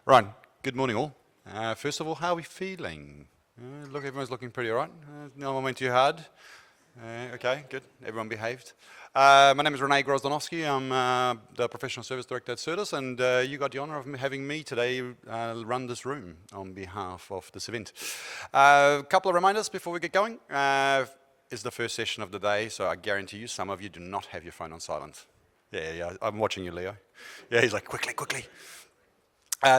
Right, good morning all. First of all, how are we feeling? Look, everyone's looking pretty all right. No one went too hard. Okay, good. Everyone behaved. My name is Renee Grozdanovsky. I'm the Professional Service Director at Certis, and you got the honor of having me today run this room on behalf of this event. A couple of reminders before we get going. It's the first session of the day, so I guarantee you some of you do not have your phone on silent. Yeah, I'm watching you, Leo. Yeah, he's like, quickly.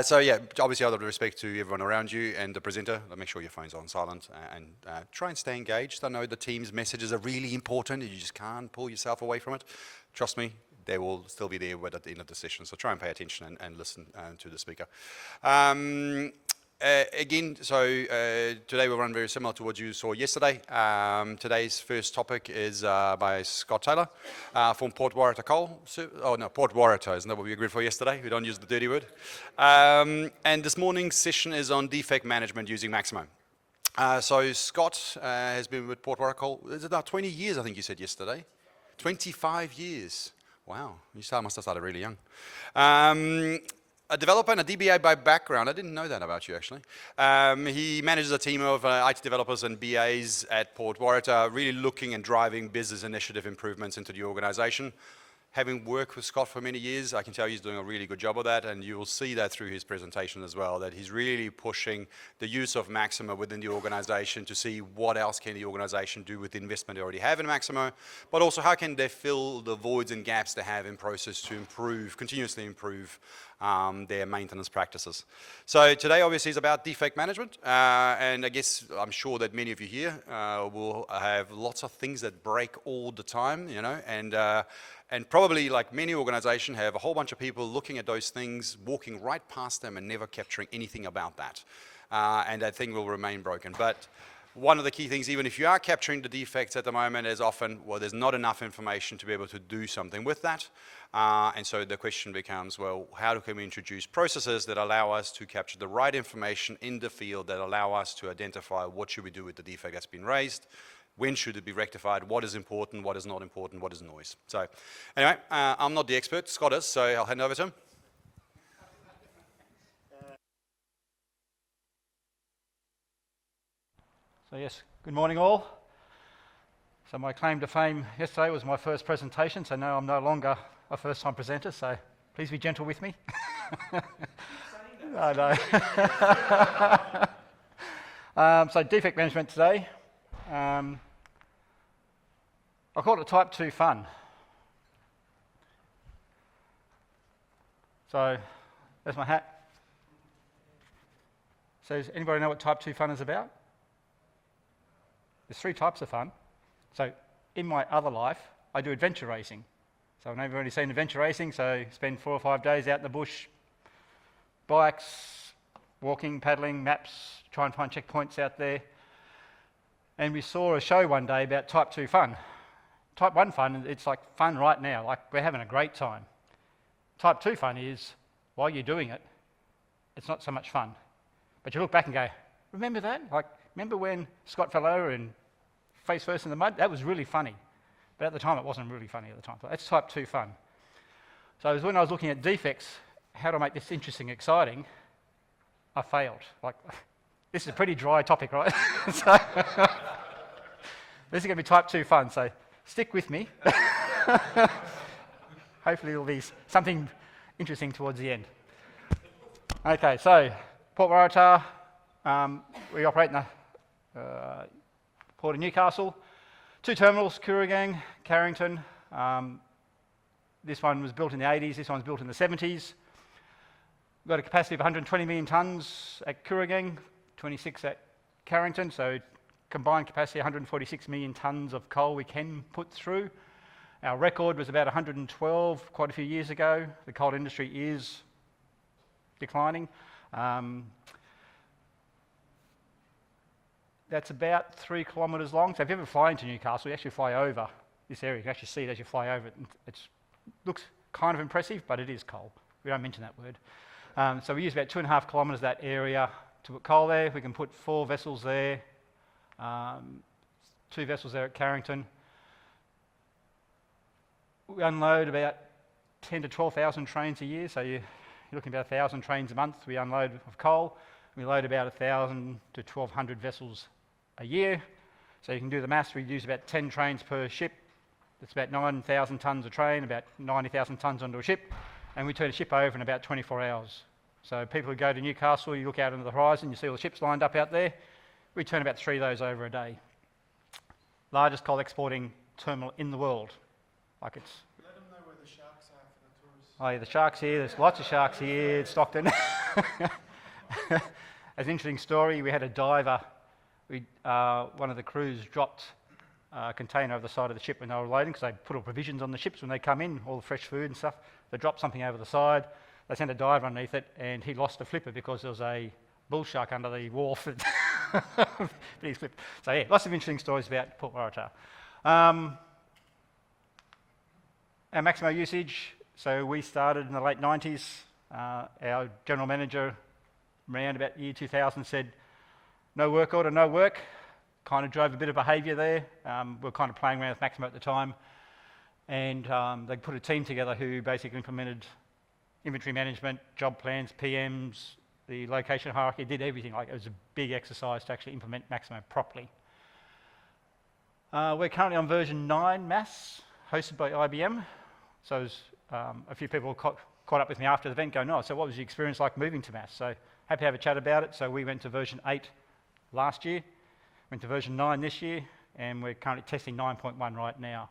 So yeah, obviously out of respect to everyone around you and the presenter, make sure your phone's on silent and try and stay engaged. I know the team's messages are really important and you just can't pull yourself away from it. Trust me, they will still be there at the end of the session, so try and pay attention and listen to the speaker. Today we'll run very similar to what you saw yesterday. Today's first topic is by Scott Taylor from Port Waratah Coal. Port Waratah, isn't that what we agreed for yesterday? We don't use the dirty word. And this morning's session is on defect management using Maximo. So Scott has been with Port Waratah Coal, is it now 20 years, I think you said yesterday? 25 years. Wow, you must have started really young. A developer and a DBA by background. I didn't know that about you, actually. He manages a team of IT developers and BAs at Port Waratah, really looking and driving business initiative improvements into the organization. Having worked with Scott for many years, I can tell he's doing a really good job of that, and you will see that through his presentation as well, that he's really pushing the use of Maximo within the organization to see what else can the organization do with the investment they already have in Maximo, but also how can they fill the voids and gaps they have in process to continuously improve their maintenance practices. So today obviously is about defect management, and I guess I'm sure that many of you here will have lots of things that break all the time, and probably, like many organizations, have a whole bunch of people looking at those things, walking right past them and never capturing anything about that. And that thing will remain broken. But one of the key things, even if you are capturing the defects at the moment, is often, well, there's not enough information to be able to do something with that. And so the question becomes, well, how can we introduce processes that allow us to capture the right information in the field that allow us to identify what should we do with the defect that's been raised, when should it be rectified, what is important, what is not important, what is noise. So anyway, I'm not the expert, Scott is, so I'll hand over to him. So yes, good morning all. So my claim to fame yesterday was my first presentation, so now I'm no longer a first-time presenter, so please be gentle with me. I know. So defect management today. I call it Type 2 fun. So there's my hat. So does anybody know what Type 2 fun is about? There's three types of fun. So in my other life, I do adventure racing. So I've never really seen adventure racing, so spend 4 or 5 days out in the bush, bikes, walking, paddling, maps, try and find checkpoints out there. And we saw a show one day about Type 2 fun. Type 1 fun, it's like fun right now, like we're having a great time. Type 2 fun is, while you're doing it, it's not so much fun. But you look back and go, remember that? Like, remember when Scott fell over and face first in the mud? That was really funny. But at the time, it wasn't really funny at the time. So that's Type 2 fun. So when I was looking at defects, how to make this interesting, exciting, I failed. Like, this is a pretty dry topic, right? So this is going to be Type 2 fun, so stick with me. Hopefully it'll be something interesting towards the end. Okay, so Port Waratah, we operate in the Port of Newcastle. 2 terminals, Kooragang, Carrington. This one was built in the 80s, this one's built in the 70s. We've got a capacity of 120 million tonnes at Kooragang, 26 at Carrington, so combined capacity 146 million tonnes of coal we can put through. Our record was about 112 quite a few years ago. The coal industry is declining. That's about 3 kilometres long. So if you ever fly into Newcastle, you actually fly over this area. You can actually see it as you fly over it. It looks kind of impressive, but it is coal. We don't mention that word. So we use about 2.5 kilometres of that area to put coal there. We can put 4 vessels there, 2 vessels there at Carrington. We unload about 10 to 12,000 trains a year, so you you're looking at about 1,000 trains a month we unload of coal. We load about 1,000 to 1,200 vessels a year. So you can do the maths, we use about 10 trains per ship. That's about 9,000 tonnes a train, about 90,000 tonnes onto a ship, and we turn a ship over in about 24 hours. So people who go to Newcastle, you look out into the horizon, you see all the ships lined up out there. We turn about 3 of those over a day. Largest coal exporting terminal in the world. Like it's... Let them know where the sharks are for the tourists. Oh yeah, the sharks here, there's lots of sharks here, it's Stockton. As an interesting story, we had a diver, one of the crews dropped a container over the side of the ship when they were loading, because they put all provisions on the ships when they come in, all the fresh food and stuff. They dropped something over the side, they sent a diver underneath it, and he lost a flipper because there was a bull shark under the wharf. So yeah, lots of interesting stories about Port Waratah. Our Maximo usage, so we started in the late 90s. Our general manager around about year 2000 said, no work order, no work. Kind of drove a bit of behaviour there. We were kind of playing around with Maximo at the time. And they put a team together who basically implemented inventory management, job plans, PMs, the location hierarchy, did everything. Like, it was a big exercise to actually implement Maximo properly. We're currently on version 9 MAS, hosted by IBM. So a few people caught up with me after the event going, oh, so what was the experience like moving to MAS? So happy to have a chat about it. So we went to version 8 last year, went to version 9 this year, and we're currently testing 9.1 right now.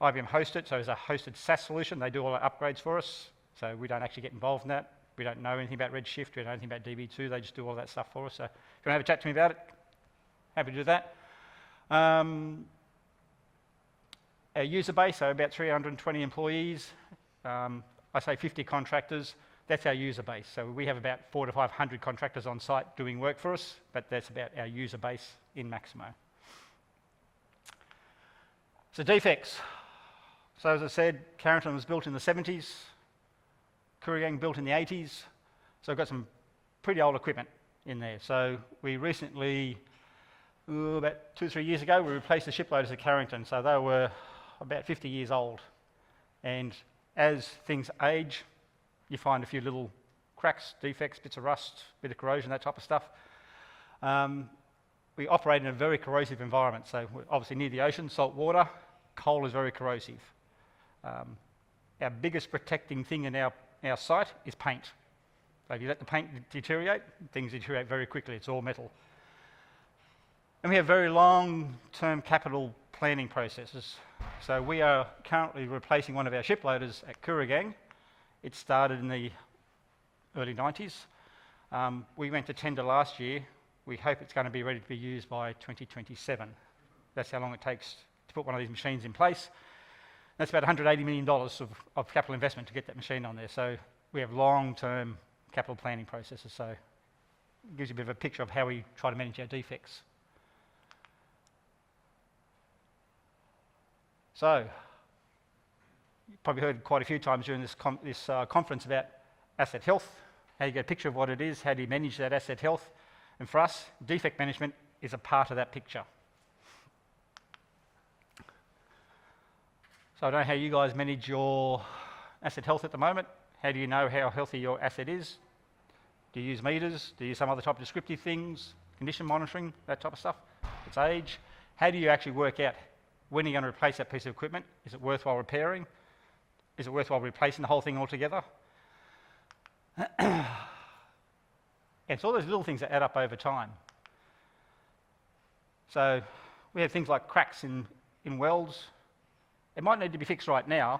IBM hosts it, so it's a hosted SaaS solution. They do all our upgrades for us, so we don't actually get involved in that. We don't know anything about Redshift, we don't know anything about DB2, they just do all that stuff for us. So if you want to have a chat to me about it, happy to do that. Our user base, so about 320 employees. I say 50 contractors, that's our user base. So we have about 400 to 500 contractors on site doing work for us, but that's about our user base in Maximo. So defects. So as I said, Carrington was built in the 70s, Kooragang built in the 80s, so I've got some pretty old equipment in there. So we recently, about 2 or 3 years ago, we replaced the ship loaders at Carrington, so they were about 50 years old. And as things age, you find a few little cracks, defects, bits of rust, bit of corrosion, that type of stuff. We operate in a very corrosive environment, so we're obviously near the ocean, salt water, coal is very corrosive. Our biggest protecting thing in our site is paint. So if you let the paint deteriorate, things deteriorate very quickly, it's all metal. And we have very long-term capital planning processes. So we are currently replacing one of our ship loaders at Kooragang. It started in the early 90s. We went to tender last year. We hope it's going to be ready to be used by 2027. That's how long it takes to put one of these machines in place. That's about $180 million of capital investment to get that machine on there. So we have long-term capital planning processes. So it gives you a bit of a picture of how we try to manage our defects. So you've probably heard quite a few times during this conference about asset health, how you get a picture of what it is, how do you manage that asset health. And for us, defect management is a part of that picture. So I don't know how you guys manage your asset health at the moment. How do you know how healthy your asset is? Do you use meters? Do you use some other type of descriptive things? Condition monitoring, that type of stuff? Its age? How do you actually work out when you're going to replace that piece of equipment? Is it worthwhile repairing? Is it worthwhile replacing the whole thing altogether? And it's all those little things that add up over time. So we have things like cracks in welds. It might need to be fixed right now,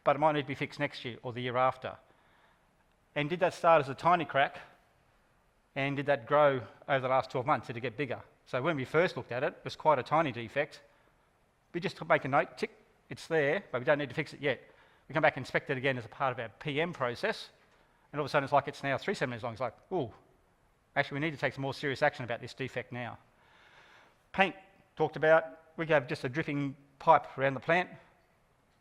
but it might need to be fixed next year or the year after. And did that start as a tiny crack? And did that grow over the last 12 months? Did it get bigger? So when we first looked at it, it was quite a tiny defect. We just make a note, tick, it's there, but we don't need to fix it yet. We come back and inspect it again as a part of our PM process, and all of a sudden it's like it's now 3 centimetres long. It's like, oh, actually we need to take some more serious action about this defect now. Paint, talked about. We have just a dripping pipe around the plant.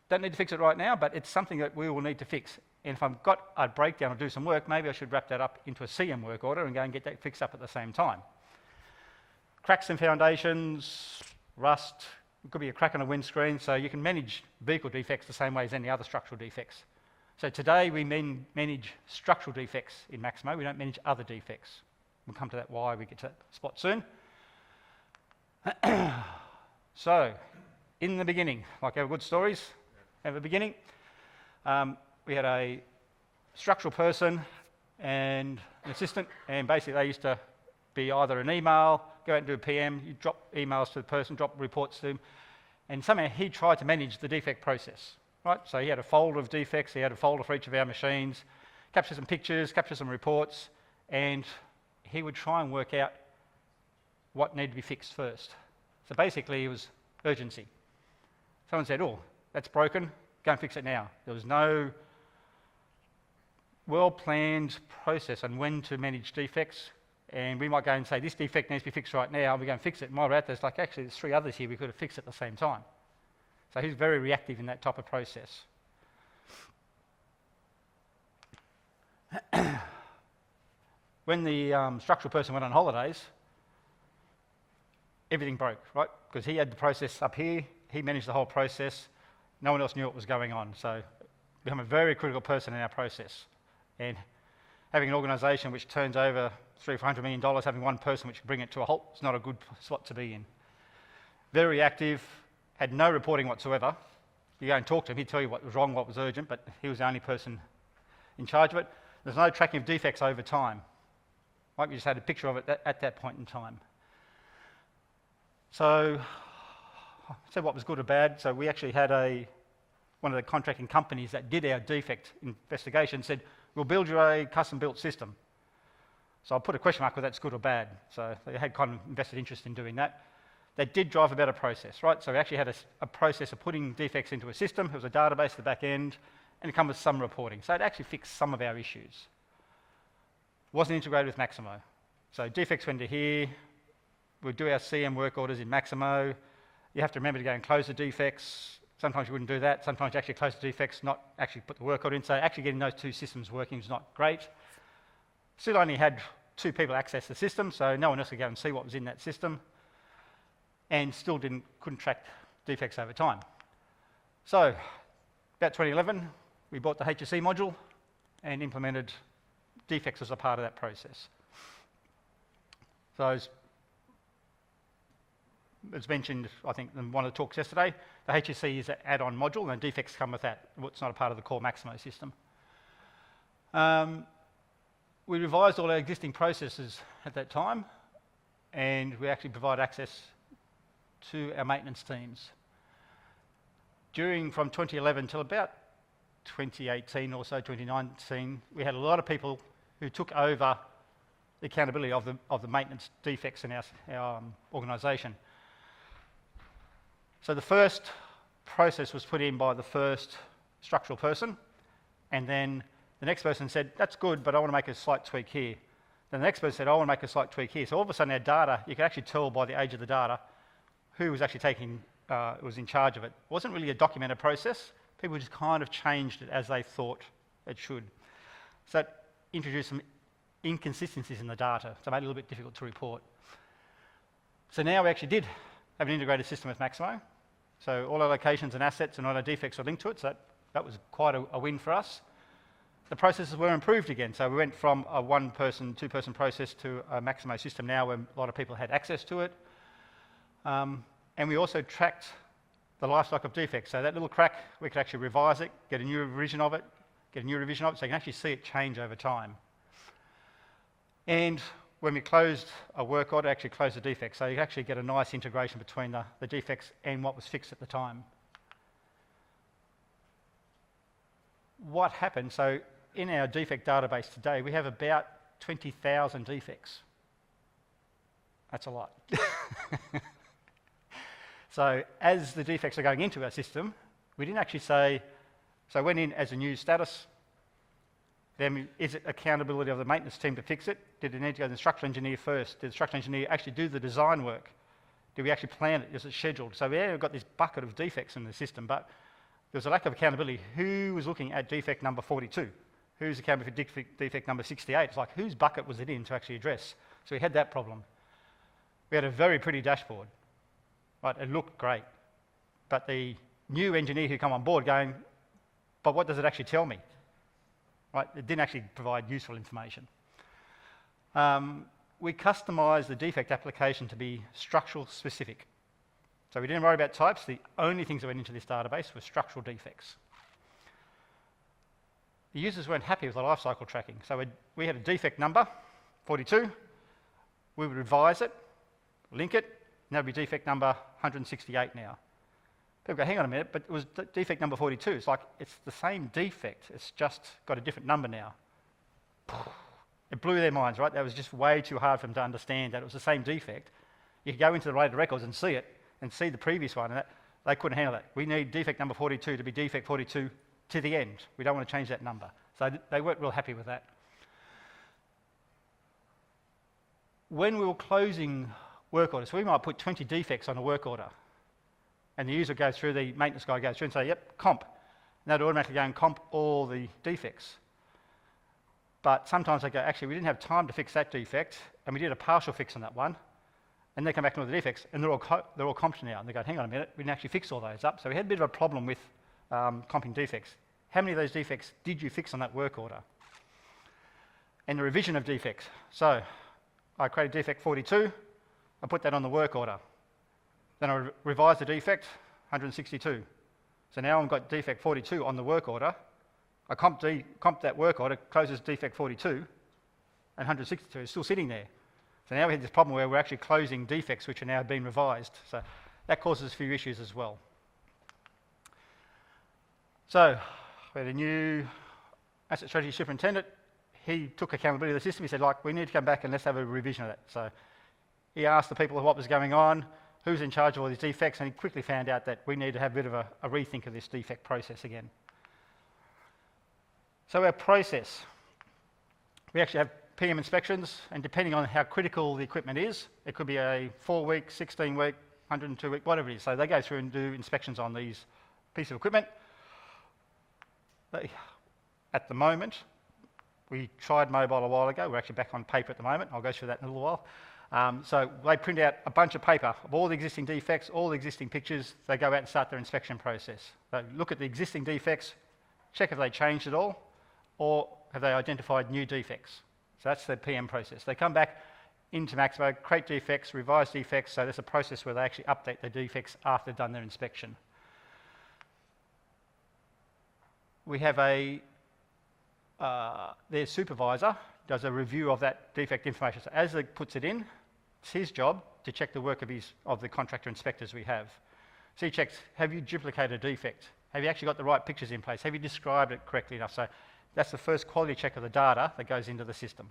Don't need to fix it right now, but it's something that we will need to fix. And if I've got a breakdown or do some work, maybe I should wrap that up into a CM work order and go and get that fixed up at the same time. Cracks in foundations, rust, it could be a crack on a windscreen, so you can manage vehicle defects the same way as any other structural defects. So today we manage structural defects in Maximo. We don't manage other defects. We'll come to that why we get to that spot soon. So, in the beginning, like our good stories have a beginning, we had a structural person and an assistant, and basically they used to be either an email, go out and do a PM, you drop emails to the person, drop reports to him, and somehow he tried to manage the defect process, right? So he had a folder of defects, he had a folder for each of our machines, capture some pictures, capture some reports, and he would try and work out what needed to be fixed first. So basically it was urgency. Someone said, oh, that's broken, go and fix it now. There was no well-planned process on when to manage defects, and we might go and say, this defect needs to be fixed right now, we go and fix it, and while we're at this, like, actually there's 3 others here we could have fixed at the same time. So he's very reactive in that type of process. When the structural person went on holidays, everything broke, right? Because he had the process up here, he managed the whole process, no one else knew what was going on, so become a very critical person in our process. And having an organisation which turns over $300 million, having one person which can bring it to a halt, is not a good spot to be in. Very active, had no reporting whatsoever. You go and talk to him, he'd tell you what was wrong, what was urgent, but he was the only person in charge of it. There's no tracking of defects over time. Right? We just had a picture of it at that point in time. So, I said what was good or bad. So we actually had one of the contracting companies that did our defect investigation said, we'll build you a custom-built system. So I'll put a question mark whether that's good or bad. So they had kind of invested interest in doing that. They did drive a better process, right? So we actually had a process of putting defects into a system. It was a database at the back end, and it comes with some reporting. So it actually fixed some of our issues. Wasn't integrated with Maximo. So defects went to here. We'd do our CM work orders in Maximo. You have to remember to go and close the defects. Sometimes you wouldn't do that. Sometimes you actually close the defects, not actually put the work order in. So actually getting those 2 systems working is not great. Still only had 2 people access the system, so no one else could go and see what was in that system. And still couldn't track defects over time. So, about 2011, we bought the HSE module and implemented defects as a part of that process. So, as mentioned, I think, in one of the talks yesterday, the HSE is an add-on module, and defects come with that. It's not a part of the core Maximo system. We revised all our existing processes at that time, and we actually provide access to our maintenance teams. From 2011 till about 2018 or so, 2019, we had a lot of people who took over the accountability of the maintenance defects in our organisation. So the first process was put in by the first structural person, and then the next person said, that's good, but I want to make a slight tweak here. Then the next person said, I want to make a slight tweak here. So all of a sudden our data, you could actually tell by the age of the data who was actually was in charge of it. It wasn't really a documented process. People just kind of changed it as they thought it should. So that introduced some inconsistencies in the data, so it made it a little bit difficult to report. So now we actually did have an integrated system with Maximo. So all our locations and assets and all our defects are linked to it, so that was quite a win for us. The processes were improved again, so we went from a 1-person, 2-person process to a Maximo system now where a lot of people had access to it. And we also tracked the life cycle of defects. So that little crack, we could actually revise it, get a new revision of it, so you can actually see it change over time. And when we closed a work order, actually closed the defects. So you actually get a nice integration between the defects and what was fixed at the time. What happened, so in our defect database today, we have about 20,000 defects. That's a lot. So as the defects are going into our system, we didn't actually say, so went in as a new status, then is it accountability of the maintenance team to fix it? Did it need to go to the structural engineer first? Did the structural engineer actually do the design work? Did we actually plan it? Is it scheduled? So we've got this bucket of defects in the system, but there was a lack of accountability. Who was looking at defect number 42? Who's accountable for defect number 68? It's like, whose bucket was it in to actually address? So we had that problem. We had a very pretty dashboard. Right, it looked great. But the new engineer who come on board going, but what does it actually tell me? right? It didn't actually provide useful information. We customised the defect application to be structural specific. So we didn't worry about types. The only things that went into this database were structural defects. The users weren't happy with the lifecycle tracking. So we had a defect number, 42. We would revise it, link it, and that would be defect number 168 now. People go, hang on a minute, but it was defect number 42. It's like, it's the same defect. It's just got a different number now. It blew their minds, right? That was just way too hard for them to understand that it was the same defect. You could go into the related records and see it, and see the previous one, and they couldn't handle that. We need defect number 42 to be defect 42 to the end. We don't want to change that number. So they weren't real happy with that. When we were closing work orders, so we might put 20 defects on a work order, and the user goes through, the maintenance guy goes through and say, yep, comp. And they'd automatically go and comp all the defects. But sometimes they go, actually, we didn't have time to fix that defect, and we did a partial fix on that one. And they come back to all the defects, and they're all comped now. And they go, hang on a minute, we didn't actually fix all those up. So we had a bit of a problem with comping defects. How many of those defects did you fix on that work order? And the revision of defects. So I created defect 42, I put that on the work order. Then I revised the defect, 162. So now I've got defect 42 on the work order. I comped that work order, closes defect 42, and 162 is still sitting there. So now we have this problem where we're actually closing defects which are now being revised. So that causes a few issues as well. So we had a new asset strategy superintendent. He took accountability of the system. He said, like, we need to come back and let's have a revision of that. So he asked the people what was going on, who's in charge of all these defects, and he quickly found out that we need to have a bit of a rethink of this defect process again. So our process, we actually have PM inspections, and depending on how critical the equipment is, it could be a 4-week, 16-week, 102-week, whatever it is. So they go through and do inspections on these pieces of equipment. At the moment, we tried mobile a while ago. We're actually back on paper at the moment. I'll go through that in a little while. So they print out a bunch of paper of all the existing defects, all the existing pictures. They go out and start their inspection process. They look at the existing defects, check if they changed at all, or have they identified new defects. So that's the PM process. They come back into Maximo, create defects, revise defects, so there's a process where they actually update the defects after they've done their inspection. We have their supervisor does a review of that defect information. So as he puts it in, it's his job to check the work of the contractor inspectors we have. So he checks, have you duplicated a defect? Have you actually got the right pictures in place? Have you described it correctly enough? So that's the first quality check of the data that goes into the system.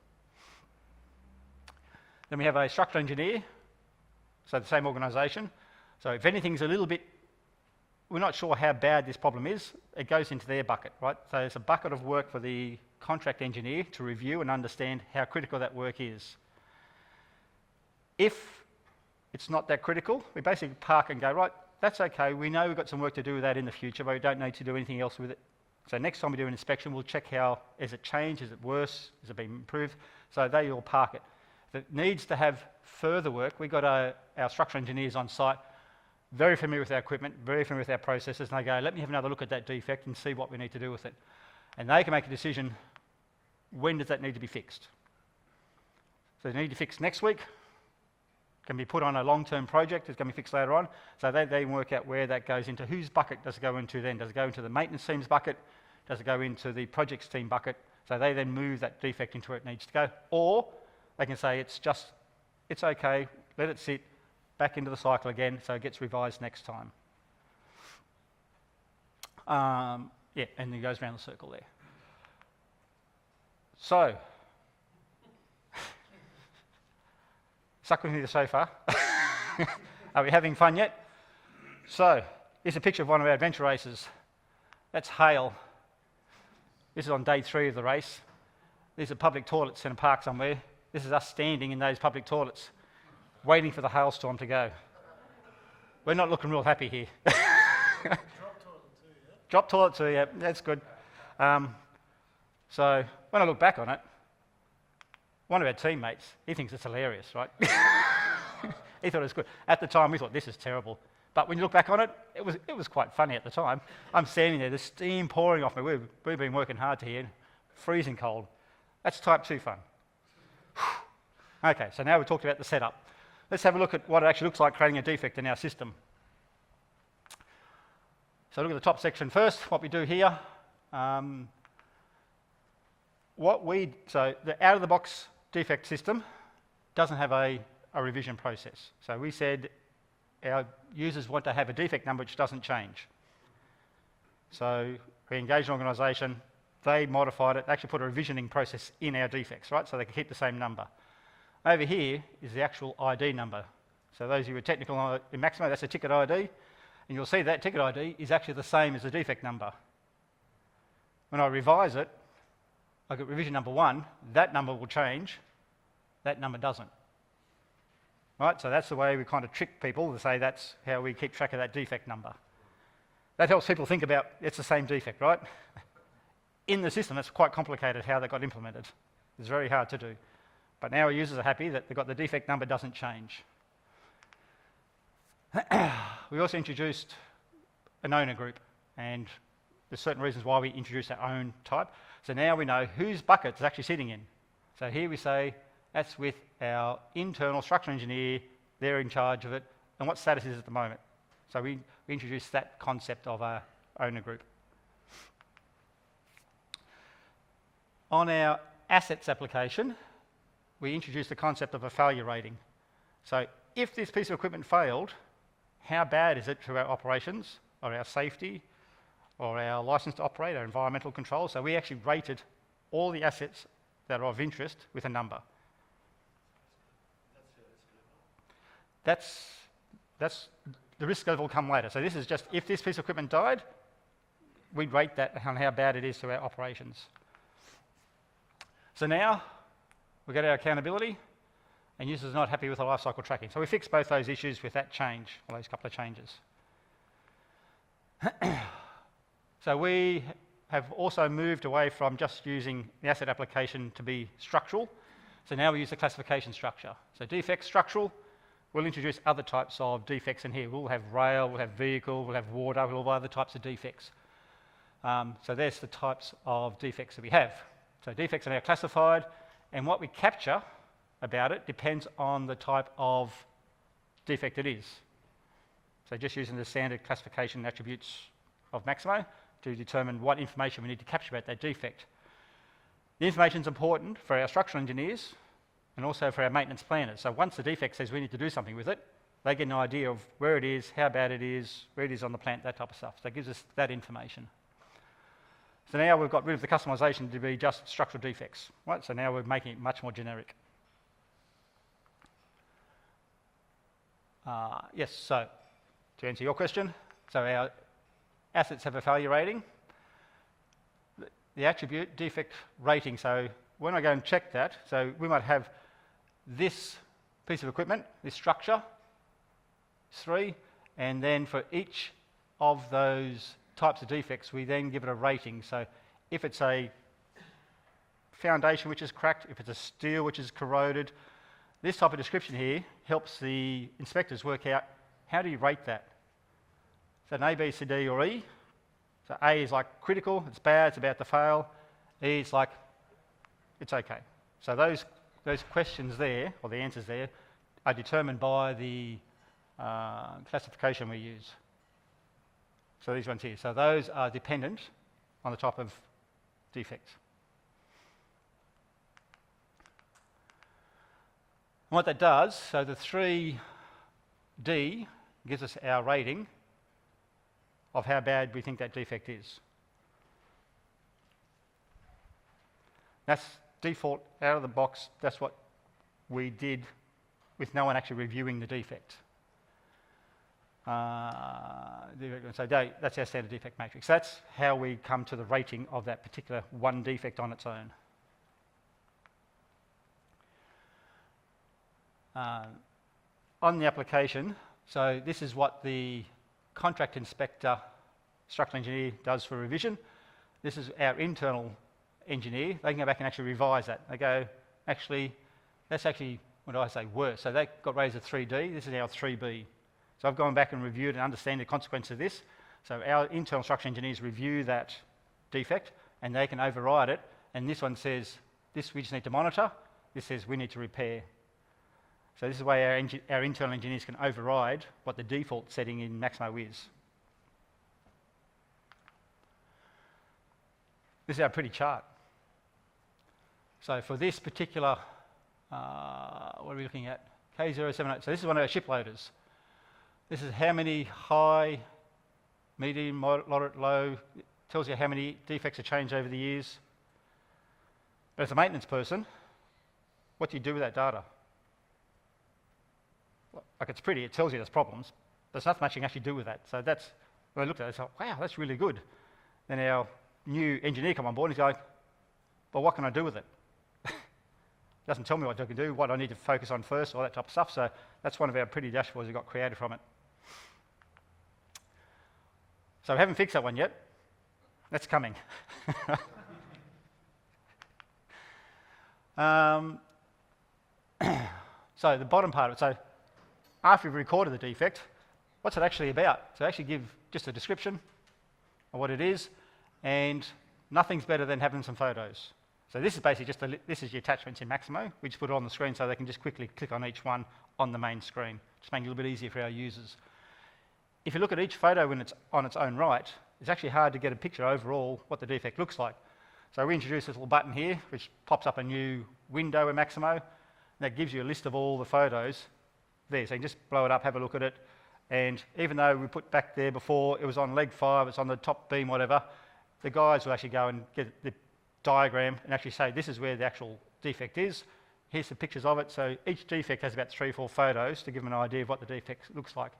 Then we have a structural engineer, so the same organisation. So if anything's a little bit, we're not sure how bad this problem is, it goes into their bucket, right? So it's a bucket of work for the contract engineer to review and understand how critical that work is. If it's not that critical, we basically park and go, right, that's okay, we know we've got some work to do with that in the future, but we don't need to do anything else with it. So next time we do an inspection, we'll check how, is it changed, is it worse, has it been improved? So they all park it. If it needs to have further work, we've got our structural engineers on site, very familiar with our equipment, very familiar with our processes, and they go, let me have another look at that defect and see what we need to do with it. And they can make a decision, when does that need to be fixed? So they need to fix next week, can be put on a long-term project, it's going to be fixed later on. So they work out where that goes into, whose bucket does it go into then? Does it go into the maintenance team's bucket? Does it go into the projects team bucket? So they then move that defect into where it needs to go. Or they can say it's okay, let it sit, back into the cycle again, so it gets revised next time. Yeah, and it goes around the circle there. So, stuck with me so far. Are we having fun yet? So, here's a picture of one of our adventure races. That's Hale. This is on day 3 of the race. These are public toilets in a park somewhere. This is us standing in those public toilets, waiting for the hailstorm to go. We're not looking real happy here. Drop toilet too, yeah? Drop toilet too, yeah, that's good. So when I look back on it, one of our teammates, he thinks it's hilarious, right? He thought it was good. At the time, we thought, this is terrible. But when you look back on it, it was quite funny at the time. I'm standing there, the steam pouring off me. We've been working hard to here. freezing cold. That's type 2 fun. Okay, so now we've talked about the setup. Let's have a look at what it actually looks like creating a defect in our system. So look at the top section first, what we do here. So the out-of-the-box defect system doesn't have a revision process. So we said our users want to have a defect number which doesn't change. So we engaged an organisation, they modified it, they actually put a revisioning process in our defects, right? So they can keep the same number. Over here is the actual ID number. So those of you who are technical in Maximo, that's a ticket ID. And you'll see that ticket ID is actually the same as the defect number. When I revise it, I get revision number 1, that number will change, that number doesn't. Right, so that's the way we kind of trick people to say that's how we keep track of that defect number. That helps people think about it's the same defect, right? In the system, it's quite complicated how that got implemented. It's very hard to do. But now our users are happy that they've got the defect number doesn't change. We also introduced an owner group, and there's certain reasons why we introduced our own type. So now we know whose bucket it's actually sitting in. So here we say that's with our internal structural engineer, they're in charge of it, and what status is it at the moment. So we introduced that concept of our owner group. On our assets application, we introduced the concept of a failure rating. So if this piece of equipment failed, how bad is it to our operations, or our safety, or our license to operate, our environmental control? So we actually rated all the assets that are of interest with a number. That's the risk level will come later. So this is just if this piece of equipment died, we'd rate that on how bad it is to our operations. So now we get our accountability, and users are not happy with the lifecycle tracking. So we fixed both those issues with that change, or those couple of changes. So we have also moved away from just using the asset application to be structural. So now we use the classification structure. So defects, structural. We'll introduce other types of defects in here. We'll have rail, we'll have vehicle, we'll have water, we'll have other types of defects. So there's the types of defects that we have. So defects are now classified, and what we capture about it depends on the type of defect it is. So just using the standard classification attributes of Maximo to determine what information we need to capture about that defect. The information is important for our structural engineers and also for our maintenance planners. So once the defect says we need to do something with it, they get an idea of where it is, how bad it is, where it is on the plant, that type of stuff. So it gives us that information. So now we've got rid of the customization to be just structural defects, right? So now we're making it much more generic. Yes, so to answer your question, so our assets have a failure rating. The attribute defect rating, so when I go and check that, so we might have this piece of equipment, this structure, 3, and then for each of those types of defects, we then give it a rating. So if it's a foundation which is cracked, if it's a steel which is corroded, this type of description here helps the inspectors work out how do you rate that. So an A, B, C, D, or E. So A is like critical, it's bad, it's about to fail. E is like, it's okay. So those questions there, or the answers there, are determined by the classification we use. So these ones here. So those are dependent on the type of defect. And what that does, so the 3D gives us our rating of how bad we think that defect is. That's default, out of the box, that's what we did with no one actually reviewing the defect. So that's our standard defect matrix. That's how we come to the rating of that particular one defect on its own. On the application, so this is what the contract inspector structural engineer does for revision. This is our internal engineer. They can go back and actually revise that. They go, actually, that's actually, what do I say, worse. So they got raised to 3D. This is our 3B. So I've gone back and reviewed and understand the consequence of this. So our internal structural engineers review that defect, and they can override it And this one says, this we just need to monitor. This says we need to repair. So this is why our internal engineers can override what the default setting in Maximo is. This is our pretty chart. So for this particular, what are we looking at? K078. So this is one of our ship loaders. This is how many high, medium, moderate, low. It tells you how many defects have changed over the years. But as a maintenance person, what do you do with that data? Like, it's pretty, it tells you there's problems, but there's nothing much you can actually do with that. So that's, when I looked at it, I thought, wow, that's really good. Then our new engineer come on board and he's like, well, what can I do with it? Doesn't tell me what I can do, what I need to focus on first, all that type of stuff. So that's one of our pretty dashboards we got created from it. So we haven't fixed that one yet. That's coming. So the bottom part of it, so after you've recorded the defect, what's it actually about? So actually give just a description of what it is, and nothing's better than having some photos. So this is basically just, this is the attachments in Maximo. We just put it on the screen so they can just quickly click on each one on the main screen, just making it a little bit easier for our users. If you look at each photo when it's on its own right, it's actually hard to get a picture overall what the defect looks like. So we introduced this little button here, which pops up a new window in Maximo, and that gives you a list of all the photos there. So you can just blow it up, have a look at it, and even though we put back there before, it was on leg 5, it's on the top beam, whatever, the guys will actually go and get the diagram and actually say, this is where the actual defect is. Here's the pictures of it. So each defect has about 3 or 4 photos to give them an idea of what the defect looks like.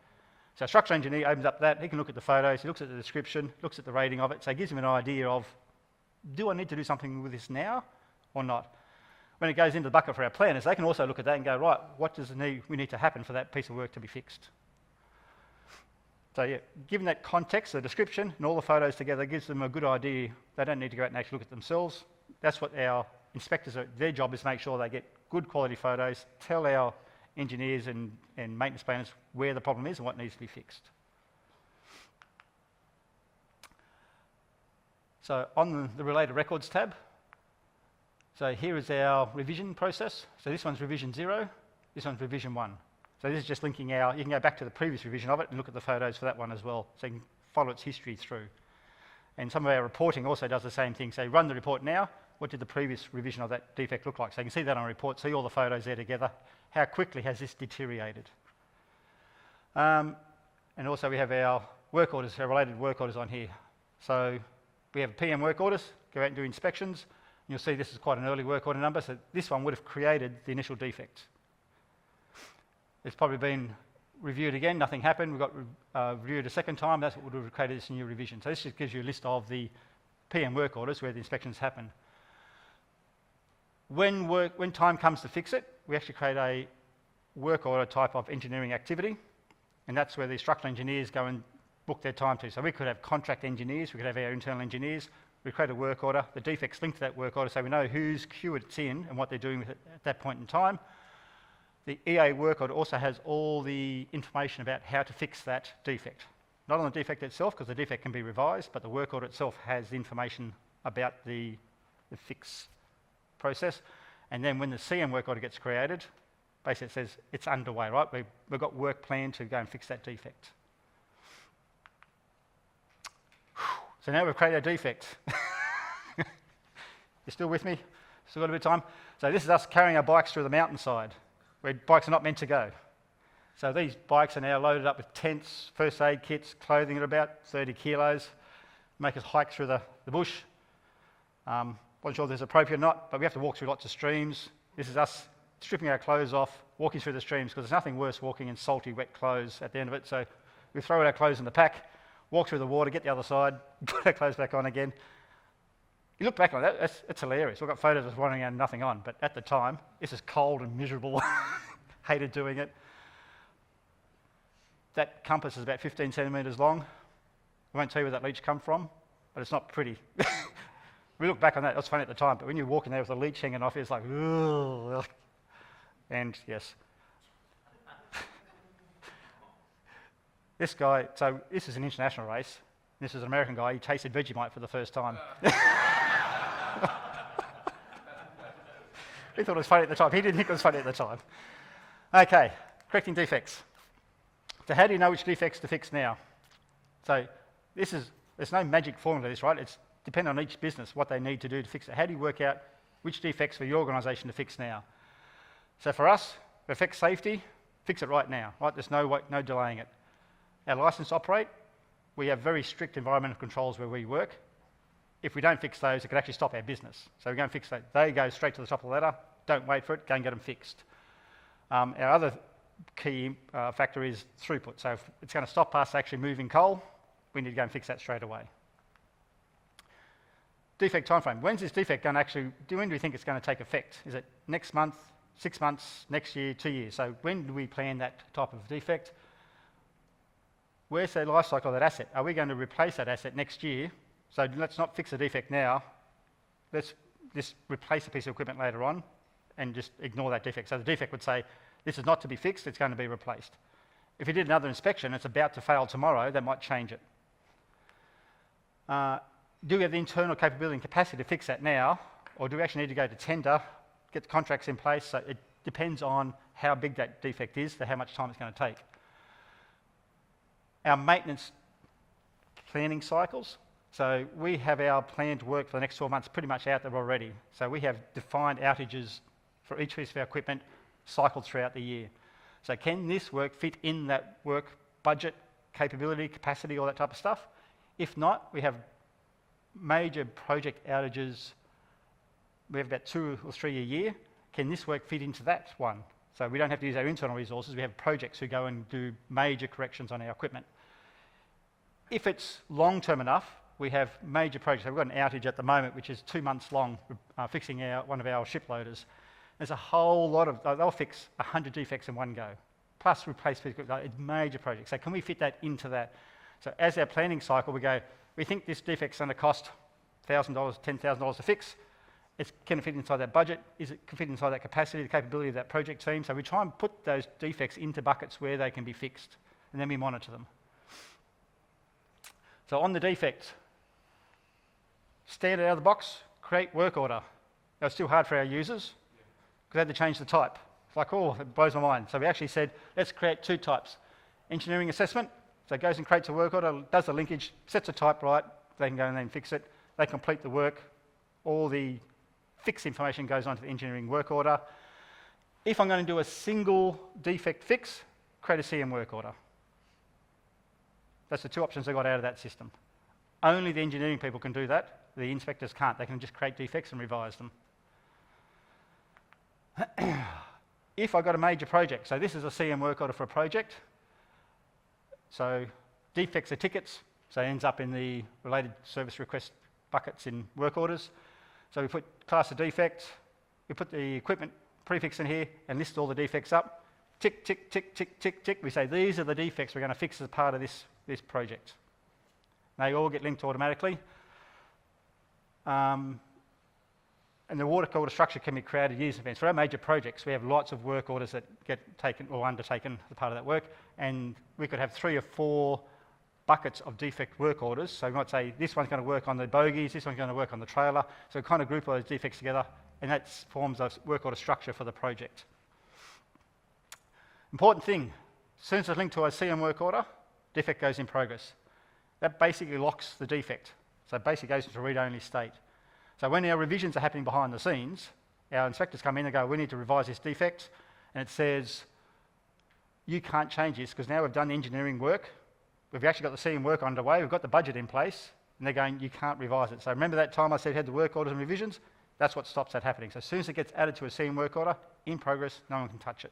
So a structural engineer opens up that, he can look at the photos, he looks at the description, looks at the rating of it, so it gives him an idea of, do I need to do something with this now or not? When it goes into the bucket for our planners, they can also look at that and go, right, what does we need to happen for that piece of work to be fixed? So yeah, given that context, the description and all the photos together gives them a good idea. They don't need to go out and actually look at themselves. That's what our inspectors, their job is to make sure they get good quality photos, tell our engineers and maintenance planners where the problem is and what needs to be fixed. So on the related records tab, so here is our revision process. So this one's revision 0, this one's revision 1. So this is just linking you can go back to the previous revision of it and look at the photos for that one as well, so you can follow its history through. And some of our reporting also does the same thing. So you run the report now, what did the previous revision of that defect look like? So you can see that on a report, see all the photos there together. How quickly has this deteriorated? And also we have our work orders, our related work orders on here. So we have PM work orders, go out and do inspections. And you'll see this is quite an early work order number, so this one would have created the initial defect. It's probably been reviewed again, nothing happened. We got reviewed a second time, that's what would have created this new revision. So this just gives you a list of the PM work orders where the inspections happen. When time comes to fix it, we actually create a work order type of engineering activity, and that's where the structural engineers go and book their time to. So we could have contract engineers, we could have our internal engineers, we create a work order, the defects linked to that work order so we know whose queue it's in and what they're doing with it at that point in time. The EA work order also has all the information about how to fix that defect. Not on the defect itself, because the defect can be revised, but the work order itself has the information about the fix process. And then when the CM work order gets created, basically it says it's underway, right? We've got work planned to go and fix that defect. So now we've created a defect. You still with me? Still got a bit of time? So this is us carrying our bikes through the mountainside, where bikes are not meant to go. So these bikes are now loaded up with tents, first aid kits, clothing at about 30 kilos, make us hike through the bush. Wasn't sure if this is appropriate or not, but we have to walk through lots of streams. This is us stripping our clothes off, walking through the streams, because there's nothing worse walking in salty, wet clothes at the end of it. So we throw our clothes in the pack, walk through the water, get the other side, put our clothes back on again. You look back on that, it's hilarious. We've got photos of us running around and nothing on, but at the time, this is cold and miserable. Hated doing it. That compass is about 15 centimetres long. I won't tell you where that leech come from, but it's not pretty. We look back on that, it was funny at the time, but when you're walking there with a leech hanging off, it's like, ugh. And yes. This guy, so this is an international race. This is an American guy, he tasted Vegemite for the first time. We thought it was funny at the time. He didn't think it was funny at the time. Okay, correcting defects. So how do you know which defects to fix now? So there's no magic formula to this, right? It's dependent on each business, what they need to do to fix it. How do you work out which defects for your organisation to fix now? So for us, to fix safety, fix it right now, right? There's no delaying it. Our licence to operate, we have very strict environmental controls where we work. If we don't fix those, it could actually stop our business. So we go and fix that. They go straight to the top of the ladder. Don't wait for it. Go and get them fixed. Our other key factor is throughput. So if it's going to stop us actually moving coal, we need to go and fix that straight away. Defect timeframe. When's this defect going to actually, when do we think it's going to take effect? Is it next month, 6 months, next year, 2 years? So when do we plan that type of defect? Where's the life cycle of that asset? Are we going to replace that asset next year? So let's not fix the defect now. Let's just replace a piece of equipment later on and just ignore that defect. So the defect would say, this is not to be fixed, it's going to be replaced. If you did another inspection, it's about to fail tomorrow, that might change it. Do we have the internal capability and capacity to fix that now, or do we actually need to go to tender, get the contracts in place? So it depends on how big that defect is to how much time it's going to take. Our maintenance planning cycles. So we have our planned work for the next 12 months pretty much out there already. So we have defined outages for each piece of our equipment cycled throughout the year. So can this work fit in that work budget, capability, capacity, all that type of stuff? If not, we have major project outages. We have about 2 or 3 a year. Can this work fit into that one? So we don't have to use our internal resources. We have projects who go and do major corrections on our equipment. If it's long-term enough, we have major projects. We've got an outage at the moment, which is 2 months long, fixing one of our ship loaders. There's a whole lot of, they'll fix 100 defects in one go, plus replace it's major projects. So can we fit that into that? So as our planning cycle, we think this defect's going to cost $1,000, $10,000 to fix. Can it fit inside that budget? Can it fit inside that capacity, the capability of that project team? So we try and put those defects into buckets where they can be fixed, and then we monitor them. So on the defect, standard out of the box, create work order. That was still hard for our users because they had to change the type. It's like, oh, it blows my mind. So we actually said, let's create 2 types. Engineering assessment, so it goes and creates a work order, does the linkage, sets the type right, they can go and then fix it. They complete the work. All the fix information goes onto the engineering work order. If I'm going to do a single defect fix, create a CM work order. That's the 2 options I got out of that system. Only the engineering people can do that. The inspectors can't. They can just create defects and revise them. If I've got a major project, so this is a CM work order for a project. So defects are tickets, so it ends up in the related service request buckets in work orders. So we put class of defect, we put the equipment prefix in here and list all the defects up. Tick, tick, tick, tick, tick, tick. We say these are the defects we're going to fix as part of this project. They all get linked automatically. And the work order structure can be created years in advance. For our major projects, we have lots of work orders that get taken or undertaken as part of that work, and we could have 3 or 4 buckets of defect work orders. So we might say this one's going to work on the bogies, this one's going to work on the trailer. So we kind of group all those defects together, and that forms a work order structure for the project. Important thing, as soon as it's linked to a CM work order, defect goes in progress. That basically locks the defect. So it basically goes into a read-only state. So when our revisions are happening behind the scenes, our inspectors come in and go, we need to revise this defect, and it says, you can't change this because now we've done the engineering work, we've actually got the CM work underway, we've got the budget in place, and they're going, you can't revise it. So remember that time I said had the work orders and revisions? That's what stops that happening. So as soon as it gets added to a CM work order, in progress, no one can touch it.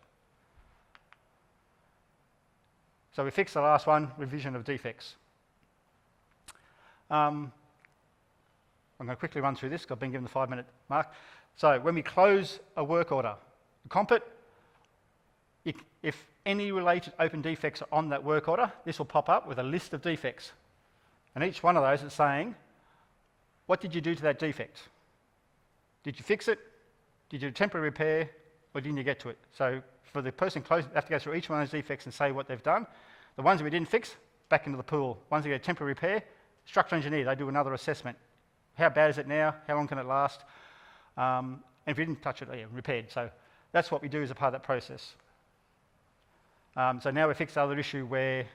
So we fixed the last one, revision of defects. I'm going to quickly run through this because I've been given the 5-minute mark. So when we close a work order, comp it, if any related open defects are on that work order, this will pop up with a list of defects. And each one of those is saying, what did you do to that defect? Did you fix it? Did you do temporary repair? Or didn't you get to it? So for the person closing, they have to go through each one of those defects and say what they've done. The ones that we didn't fix, back into the pool. Ones that get temporary repair, structural engineer, they do another assessment. How bad is it now? How long can it last? and if you didn't touch it, yeah, repaired. So that's what we do as a part of that process. So now we fixed the other issue where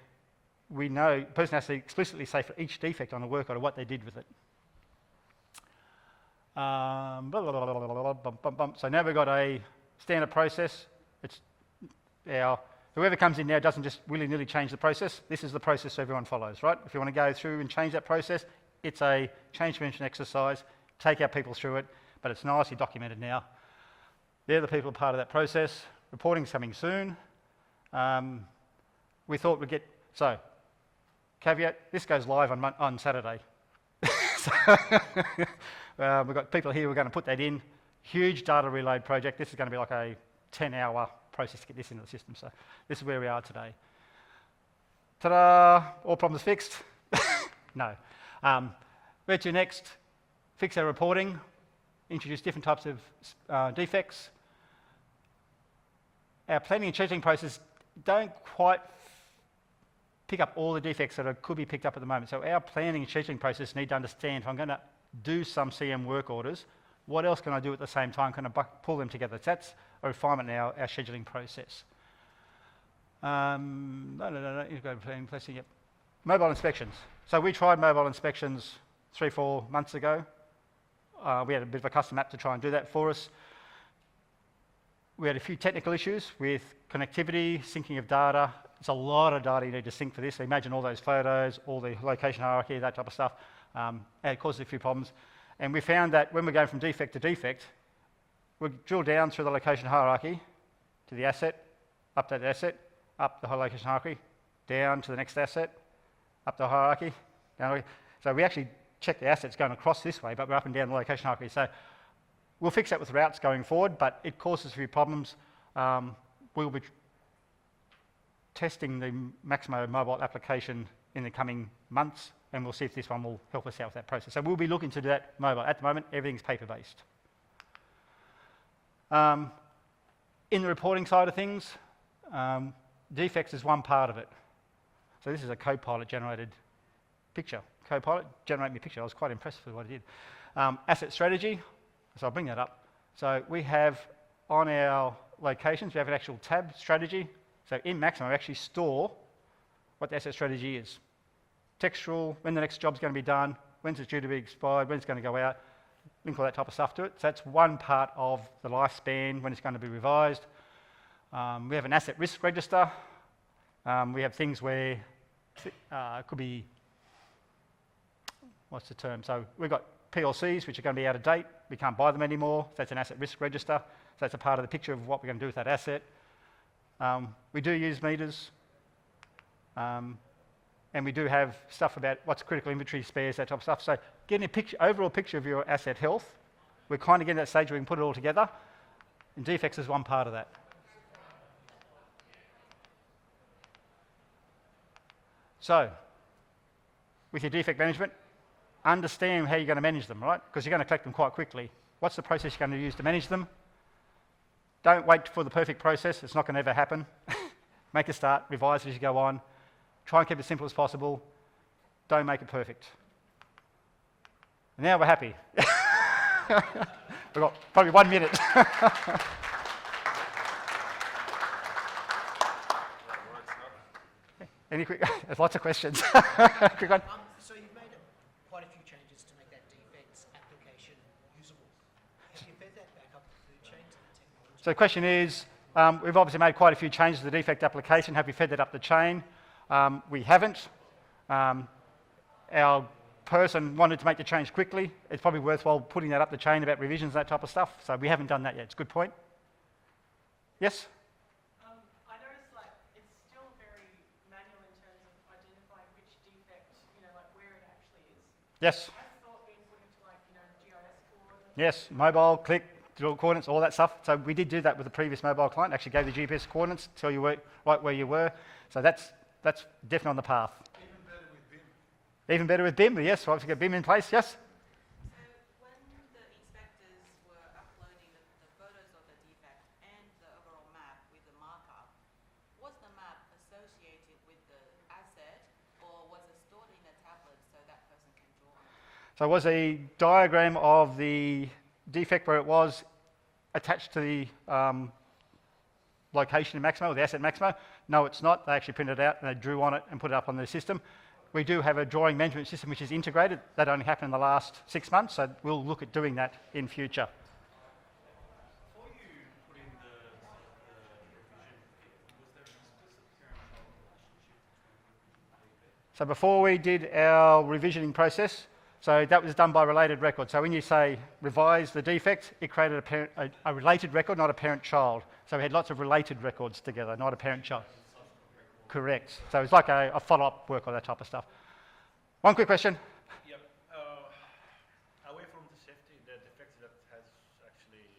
we know the person has to explicitly say for each defect on a work order what they did with it. So now we've got a standard process. It's whoever comes in now doesn't just willy-nilly change the process. This is the process everyone follows, right? If you want to go through and change that process, it's a change management exercise. Take our people through it, but it's nicely documented now. They're the people part of that process. Reporting's coming soon. We thought we'd get, so, caveat, this goes live on Saturday. So, we've got people here who are going to put that in. Huge data reload project. This is going to be like a 10-hour process to get this into the system. So this is where we are today. Ta-da! All problems fixed? No. Where to next? Fix our reporting. Introduce different types of defects. Our planning and scheduling process don't quite pick up all the defects that could be picked up at the moment. So our planning and scheduling process need to understand if I'm going to do some CM work orders, what else can I do at the same time? Can I pull them together? So that's a refinement in our scheduling process. Mobile inspections. So we tried mobile inspections 3-4 months ago. We had a bit of a custom app to try and do that for us. We had a few technical issues with connectivity, syncing of data. It's a lot of data you need to sync for this. So imagine all those photos, all the location hierarchy, that type of stuff. It causes a few problems. And we found that when we're going from defect to defect, we drill down through the location hierarchy to the asset, up to the asset, up the whole location hierarchy, down to the next asset, up the hierarchy. Down. So we actually check the assets going across this way, but we're up and down the location hierarchy. So we'll fix that with routes going forward, but it causes a few problems. We'll be testing the Maximo mobile application in the coming months, and we'll see if this one will help us out with that process. So we'll be looking to do that mobile. At the moment, everything's paper-based. In the reporting side of things, defects is one part of it. So this is a Copilot-generated picture. Copilot generated me a picture. I was quite impressed with what it did. Asset strategy. So I'll bring that up. So we have on our locations, we have an actual tab, strategy. So in Maximo, we actually store what the asset strategy is. Textual, when the next job's going to be done, when's it due to be expired, when it's going to go out, link all that type of stuff to it. So that's one part of the lifespan, when it's going to be revised. We have an asset risk register. We have things where it could be, what's the term? So we've got PLCs, which are going to be out of date. We can't buy them anymore. So that's an asset risk register. So that's a part of the picture of what we're going to do with that asset. We do use meters. And we do have stuff about what's critical inventory, spares, that type of stuff. So getting a picture, overall picture of your asset health, we're kind of getting to that stage where we can put it all together. And defects is one part of that. So, with your defect management, understand how you're going to manage them, right? Because you're going to collect them quite quickly. What's the process you're going to use to manage them? Don't wait for the perfect process. It's not going to ever happen. Make a start, revise as you go on. Try and keep it as simple as possible. Don't make it perfect. And now we're happy. We've got probably 1 minute. Any quick? There's lots of questions. Quick one. So you've made quite a few changes to make that defects application usable. Have you fed that back up the food chain to the technology? So the question is, we've obviously made quite a few changes to the defect application. Have you fed that up the chain? We haven't. Our person wanted to make the change quickly. It's probably worthwhile putting that up the chain about revisions, that type of stuff. So we haven't done that yet. It's a good point. Yes? I noticed like it's still very manual in terms of identifying which defect, like where it actually is. Yes. I thought we put into like, GIS coordinates. Yes, mobile, click, drill coordinates, all that stuff. So we did do that with the previous mobile client. Actually gave the GPS coordinates, tell you right where you were. So that's definitely on the path. Even better with BIM. Even better with BIM, yes. Right, to get BIM in place, yes. So when the inspectors were uploading the photos of the defect and the overall map with the markup, was the map associated with the asset or was it stored in a tablet so that person can draw on it? So it was a diagram of the defect where it was attached to the location in Maximo, or the asset Maximo. No, it's not. They actually printed it out and they drew on it and put it up on the system. We do have a drawing management system which is integrated. That only happened in the last 6 months, so we'll look at doing that in future. Before you put in the revision kit, was there an explicit parent-child relationship between the So before we did our revisioning process, so that was done by related record. So when you say revise the defect, it created a related record, not a parent-child. So we had lots of related records together, not a parent-child. Correct. So it's like a follow-up work or that type of stuff. One quick question. Yep. Away from the safety, the defects that has actually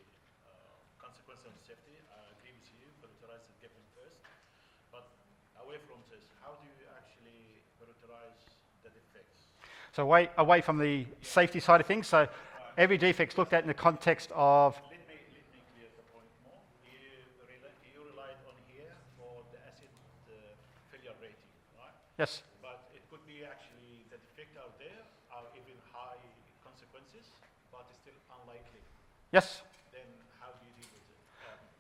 consequences on safety, I agree with you, prioritize and get them first. But away from this, how do you actually prioritize the defects? So away from the safety side of things. So every defect's looked at in the context of. Let me clear the point more. You relied on here for the asset failure rating, right? Yes. But it could be actually the defect out there are even high consequences, but it's still unlikely. Yes. Then how do you deal with it?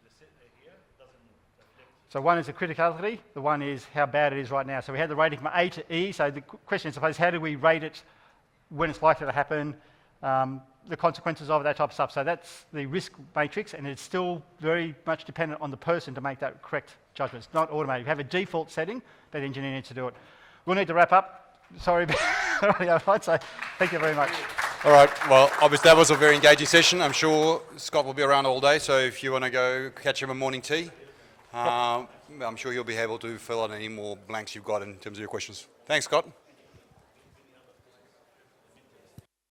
The here doesn't reflect. So one is the criticality, the one is how bad it is right now. So we had the rating from A to E, so the question is, suppose, how do we rate it when it's likely to happen, the consequences of it, that type of stuff. So that's the risk matrix, and it's still very much dependent on the person to make that correct judgment. It's not automatic. You have a default setting, but the engineer needs to do it. We'll need to wrap up. Sorry about running over, so thank you very much. All right, well, obviously that was a very engaging session. I'm sure Scott will be around all day, so if you want to go catch him a morning tea, I'm sure you'll be able to fill out any more blanks you've got in terms of your questions. Thanks, Scott.